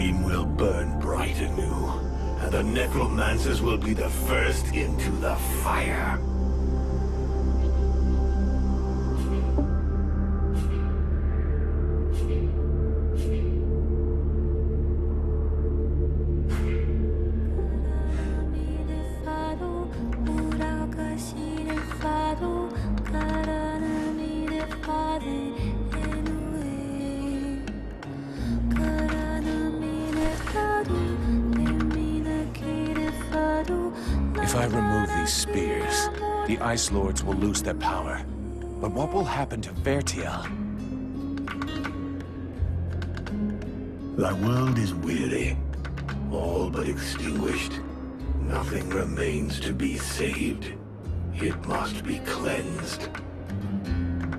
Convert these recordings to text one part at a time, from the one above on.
flame will burn bright anew, and the necromancers will be the first into the fire. If I remove these spears, the Ice Lords will lose their power. But what will happen to Vertiel? Thy world is weary, all but extinguished. Nothing remains to be saved. It must be cleansed.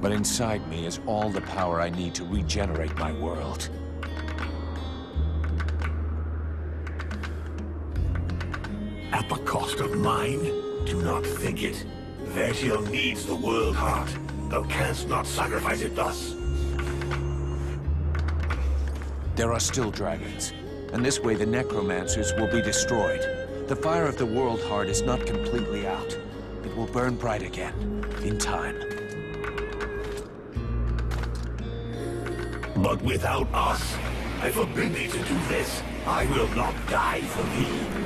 But inside me is all the power I need to regenerate my world. At the cost of mine? Do not think it. Vertiel needs the world heart. Thou canst not sacrifice it thus. There are still dragons, and this way the necromancers will be destroyed. The fire of the world heart is not completely out. It will burn bright again, in time. But without us, I forbid thee to do this. I will not die for thee.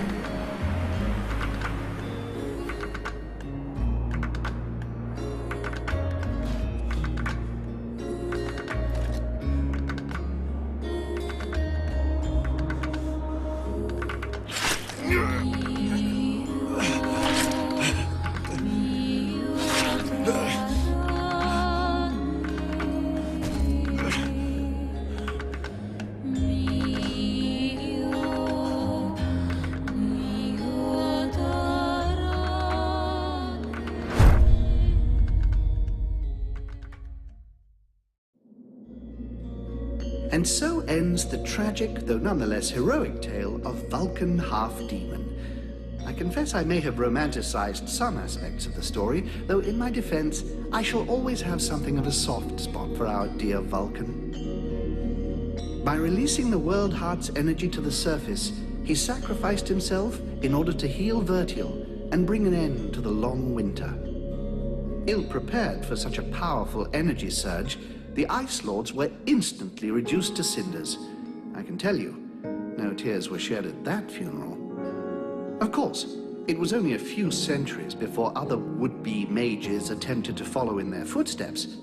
And so ends the tragic, though nonetheless heroic tale of Vulcan Half-Demon. I confess I may have romanticized some aspects of the story, though in my defense, I shall always have something of a soft spot for our dear Vulcan. By releasing the World Heart's energy to the surface, he sacrificed himself in order to heal Vertiel and bring an end to the long winter. Ill-prepared for such a powerful energy surge, the Ice Lords were instantly reduced to cinders. I can tell you, no tears were shed at that funeral. Of course, it was only a few centuries before other would-be mages attempted to follow in their footsteps,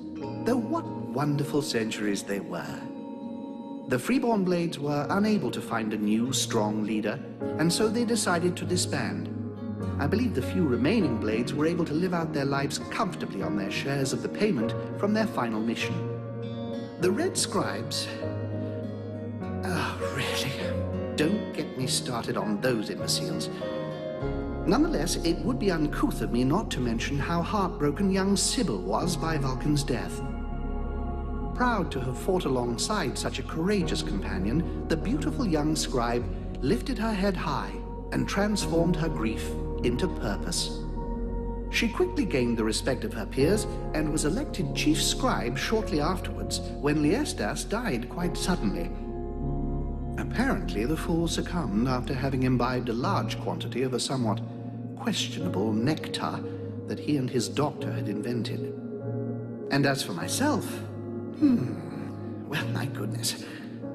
though what wonderful centuries they were. The Freeborn Blades were unable to find a new, strong leader, and so they decided to disband. I believe the few remaining Blades were able to live out their lives comfortably on their shares of the payment from their final mission. The Red Scribes... Oh, really? Don't get me started on those imbeciles. Nonetheless, it would be uncouth of me not to mention how heartbroken young Sybil was by Vulcan's death. Proud to have fought alongside such a courageous companion, the beautiful young scribe lifted her head high and transformed her grief into purpose. She quickly gained the respect of her peers and was elected chief scribe shortly afterwards when Liestas died quite suddenly. Apparently, the fool succumbed after having imbibed a large quantity of a somewhat questionable nectar that he and his doctor had invented. And as for myself, well, my goodness,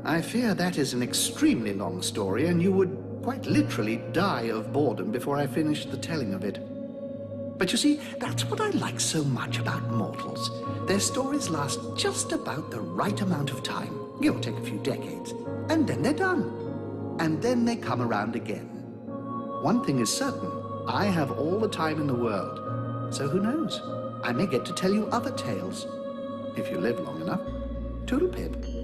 I fear that is an extremely long story, and you would quite literally die of boredom before I finished the telling of it. But you see, that's what I like so much about mortals. Their stories last just about the right amount of time, give or take a few decades, and then they're done. And then they come around again. One thing is certain, I have all the time in the world, so who knows? I may get to tell you other tales, if you live long enough. Toodle-pip.